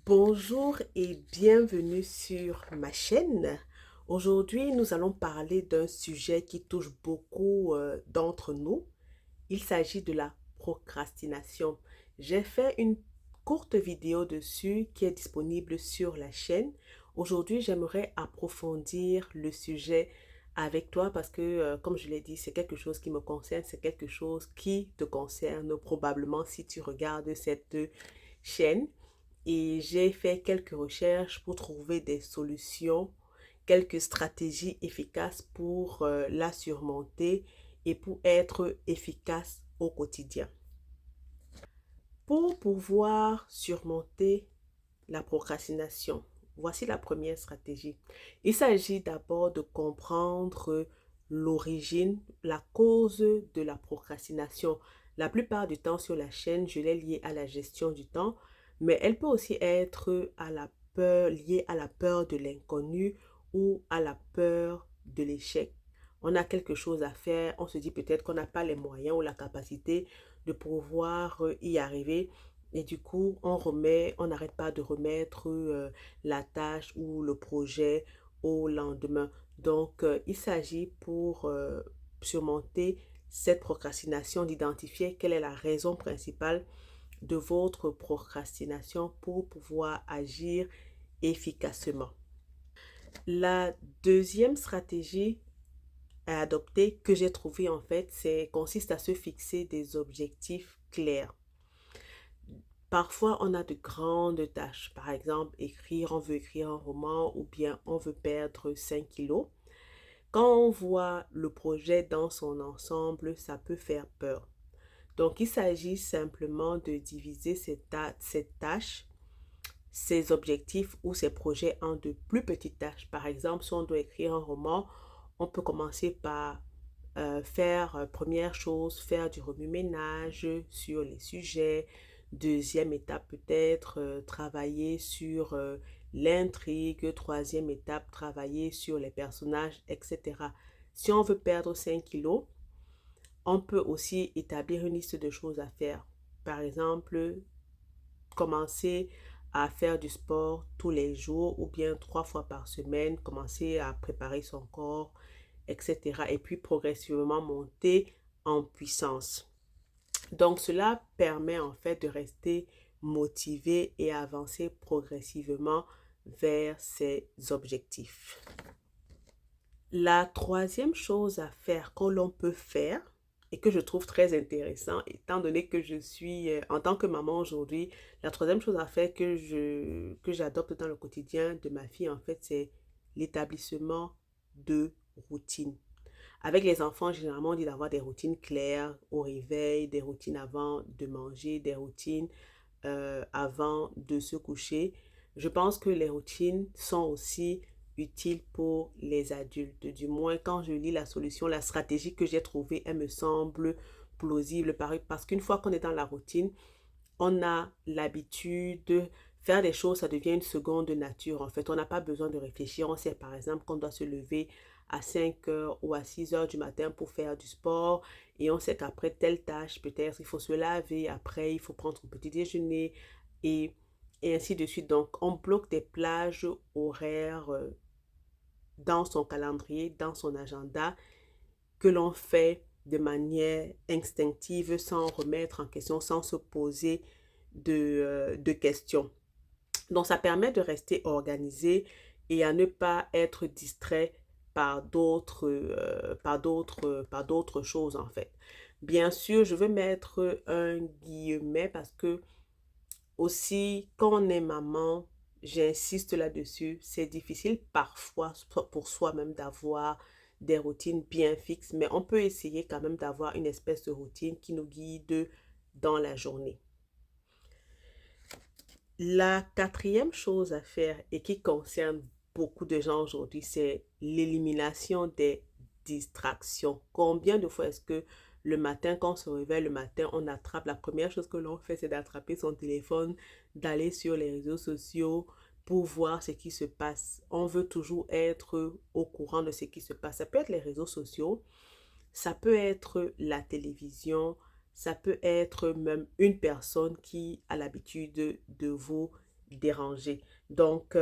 Bonjour et bienvenue sur ma chaîne. Aujourd'hui, nous allons parler d'un sujet qui touche beaucoup d'entre nous. Il s'agit de la procrastination. J'ai fait une courte vidéo dessus qui est disponible sur la chaîne. Aujourd'hui, j'aimerais approfondir le sujet avec toi parce que, comme je l'ai dit, c'est quelque chose qui me concerne, c'est quelque chose qui te concerne probablement si tu regardes cette chaîne. Et j'ai fait quelques recherches pour trouver des solutions, quelques stratégies efficaces pour la surmonter et pour être efficace au quotidien. Pour pouvoir surmonter la procrastination, voici la première stratégie. Il s'agit d'abord de comprendre l'origine, la cause de la procrastination. La plupart du temps sur la chaîne, je l'ai liée à la gestion du temps, mais elle peut aussi être à la peur, liée à la peur de l'inconnu ou à la peur de l'échec. On a quelque chose à faire, on se dit peut-être qu'on n'a pas les moyens ou la capacité de pouvoir y arriver. Et du coup, on n'arrête pas de remettre la tâche ou le projet au lendemain. Donc, il s'agit pour surmonter cette procrastination, d'identifier quelle est la raison principale de votre procrastination pour pouvoir agir efficacement. La deuxième stratégie à adopter que j'ai trouvée en fait, consiste à se fixer des objectifs clairs. Parfois, on a de grandes tâches. Par exemple, on veut écrire un roman ou bien on veut perdre 5 kilos. Quand on voit le projet dans son ensemble, ça peut faire peur. Donc, il s'agit simplement de diviser cette tâche, ces objectifs ou ces projets en de plus petites tâches. Par exemple, si on doit écrire un roman, on peut commencer par première chose, faire du remue-ménage sur les sujets. Deuxième étape, peut-être travailler sur l'intrigue. Troisième étape, travailler sur les personnages, etc. Si on veut perdre 5 kilos, on peut aussi établir une liste de choses à faire. Par exemple, commencer à faire du sport tous les jours ou bien 3 fois par semaine, commencer à préparer son corps, etc. Et puis progressivement monter en puissance. Donc cela permet en fait de rester motivé et avancer progressivement vers ses objectifs. La troisième chose à faire que l'on peut faire et que je trouve très intéressant, étant donné que je suis, en tant que maman aujourd'hui, la troisième chose à faire que j'adopte dans le quotidien de ma fille, en fait, c'est l'établissement de routines. Avec les enfants, généralement, on dit d'avoir des routines claires au réveil, des routines avant de manger, des routines avant de se coucher. Je pense que les routines sont aussi utiles pour les adultes. Du moins, quand je lis la solution, la stratégie que j'ai trouvée, elle me semble plausible parce qu'une fois qu'on est dans la routine, on a l'habitude de faire des choses, ça devient une seconde nature. En fait, on n'a pas besoin de réfléchir. On sait par exemple qu'on doit se lever à 5 heures ou à 6 heures du matin pour faire du sport. Et on sait qu'après telle tâche, peut-être il faut se laver, après il faut prendre un petit déjeuner et, et ainsi de suite. Donc, on bloque des plages horaires dans son calendrier, dans son agenda, que l'on fait de manière instinctive sans remettre en question, sans se poser de questions. Donc, ça permet de rester organisé et à ne pas être distrait par d'autres choses en fait. Bien sûr, je veux mettre un guillemet parce que aussi, quand on est maman, j'insiste là-dessus, c'est difficile parfois pour soi-même d'avoir des routines bien fixes, mais on peut essayer quand même d'avoir une espèce de routine qui nous guide dans la journée. La quatrième chose à faire et qui concerne beaucoup de gens aujourd'hui, c'est l'élimination des distractions. Combien de fois est-ce que le matin, quand on se réveille le matin, on attrape, la première chose que l'on fait, c'est d'attraper son téléphone, d'aller sur les réseaux sociaux pour voir ce qui se passe. On veut toujours être au courant de ce qui se passe. Ça peut être les réseaux sociaux, ça peut être la télévision, ça peut être même une personne qui a l'habitude de vous déranger. Donc,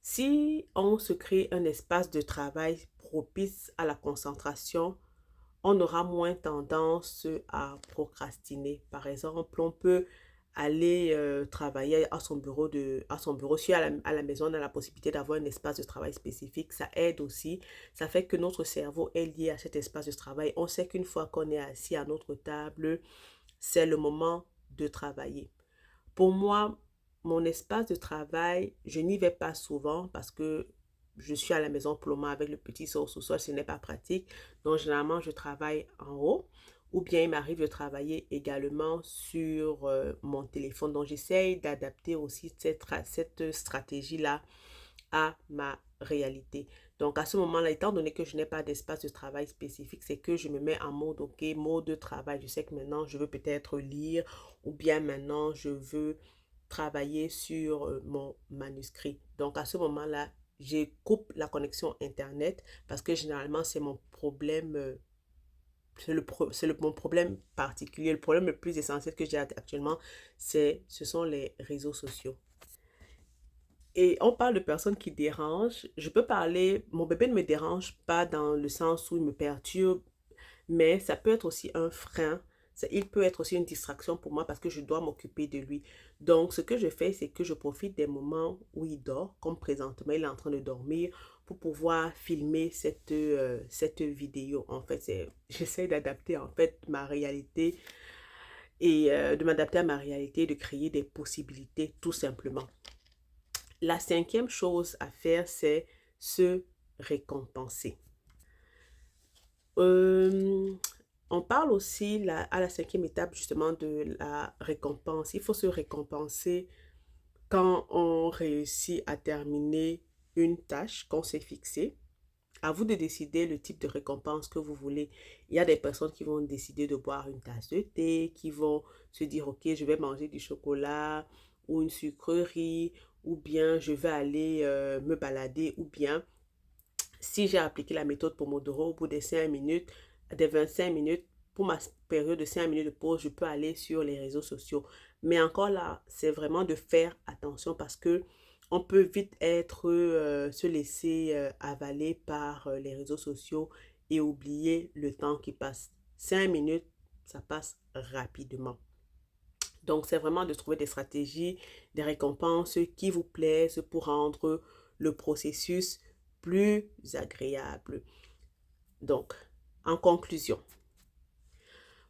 si on se crée un espace de travail propice à la concentration, on aura moins tendance à procrastiner. Par exemple, on peut aller travailler à son bureau. Si à la maison, on a la possibilité d'avoir un espace de travail spécifique, ça aide aussi. Ça fait que notre cerveau est lié à cet espace de travail. On sait qu'une fois qu'on est assis à notre table, c'est le moment de travailler. Pour moi, mon espace de travail, je n'y vais pas souvent parce que je suis à la maison pour le moment avec le petit au sous-sol, ce n'est pas pratique. Donc, généralement, je travaille en haut ou bien il m'arrive de travailler également sur mon téléphone. Donc, j'essaye d'adapter aussi cette stratégie-là à ma réalité. Donc, à ce moment-là, étant donné que je n'ai pas d'espace de travail spécifique, c'est que je me mets en mode, OK, mode de travail. Je sais que maintenant, je veux peut-être lire ou bien maintenant, je veux travailler sur mon manuscrit. Donc, à ce moment-là, je coupe la connexion Internet parce que généralement, c'est mon problème, mon problème particulier. Le problème le plus essentiel que j'ai actuellement, ce sont les réseaux sociaux. Et on parle de personnes qui dérangent. Je peux parler, mon bébé ne me dérange pas dans le sens où il me perturbe, mais ça peut être aussi un frein. Il peut être aussi une distraction pour moi parce que je dois m'occuper de lui. Donc, ce que je fais, c'est que je profite des moments où il dort, comme présentement, il est en train de dormir, pour pouvoir filmer cette vidéo. En fait, j'essaie d'adapter en fait ma réalité et de m'adapter à ma réalité, de créer des possibilités tout simplement. La cinquième chose à faire, c'est se récompenser. Euh, on parle aussi à la cinquième étape justement de la récompense. Il faut se récompenser quand on réussit à terminer une tâche qu'on s'est fixée. À vous de décider le type de récompense que vous voulez. Il y a des personnes qui vont décider de boire une tasse de thé, qui vont se dire, OK, je vais manger du chocolat ou une sucrerie, ou bien je vais aller me balader, ou bien si j'ai appliqué la méthode Pomodoro au bout des 5 minutes, des 25 minutes, pour ma période de 5 minutes de pause, je peux aller sur les réseaux sociaux. Mais encore là, c'est vraiment de faire attention parce que on peut vite se laisser avaler par les réseaux sociaux et oublier le temps qui passe. 5 minutes, ça passe rapidement. Donc, c'est vraiment de trouver des stratégies, des récompenses qui vous plaisent pour rendre le processus plus agréable. Donc, en conclusion,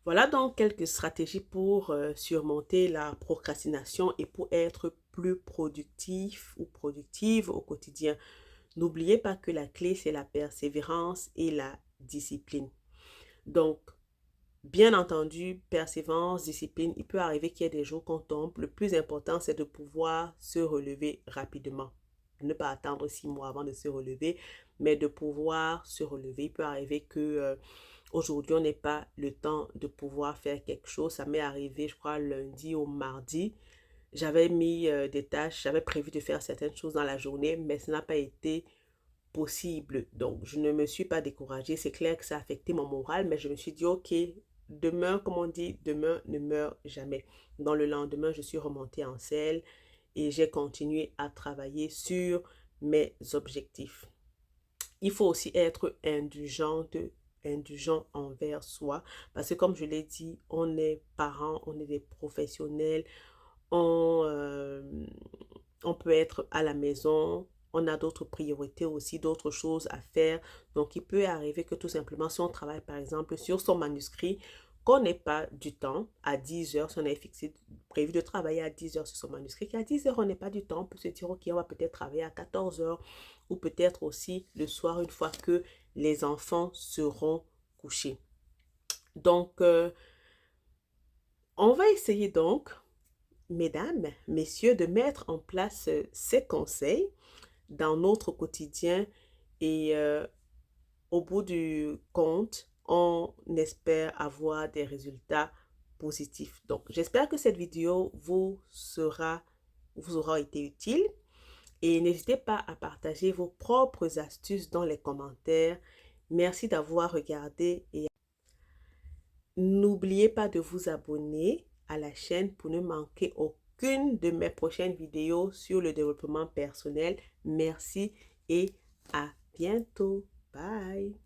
voilà donc quelques stratégies pour surmonter la procrastination et pour être plus productif ou productive au quotidien. N'oubliez pas que la clé, c'est la persévérance et la discipline. Donc, bien entendu, persévérance, discipline, il peut arriver qu'il y ait des jours qu'on tombe. Le plus important, c'est de pouvoir se relever rapidement. Ne pas attendre 6 mois avant de se relever, mais de pouvoir se relever. Il peut arriver que aujourd'hui, on n'ait pas le temps de pouvoir faire quelque chose. Ça m'est arrivé, je crois, lundi ou mardi. J'avais mis des tâches, j'avais prévu de faire certaines choses dans la journée, mais ça n'a pas été possible. Donc, je ne me suis pas découragée. C'est clair que ça a affecté mon moral, mais je me suis dit, OK, demain, comme on dit, demain ne meurt jamais. Dans le lendemain, je suis remontée en selle et j'ai continué à travailler sur mes objectifs. Il faut aussi être indulgent envers soi parce que comme je l'ai dit, on est parents, on est des professionnels, on, euh, on peut être à la maison, on a d'autres priorités aussi, d'autres choses à faire. Donc, il peut arriver que tout simplement, si on travaille par exemple sur son manuscrit, qu'on n'ait pas du temps à 10 heures, si on avait prévu de travailler à 10 heures sur son manuscrit, qu'à 10 heures, on n'ait pas du temps, on peut se dire, OK, on va peut-être travailler à 14 heures ou peut-être aussi le soir, une fois que les enfants seront couchés. Donc, on va essayer donc mesdames, messieurs, de mettre en place ces conseils dans notre quotidien et au bout du compte, on espère avoir des résultats positifs. Donc, j'espère que cette vidéo vous aura été utile et n'hésitez pas à partager vos propres astuces dans les commentaires. Merci d'avoir regardé et n'oubliez pas de vous abonner à la chaîne pour ne manquer aucun aucune de mes prochaines vidéos sur le développement personnel. Merci et à bientôt. Bye.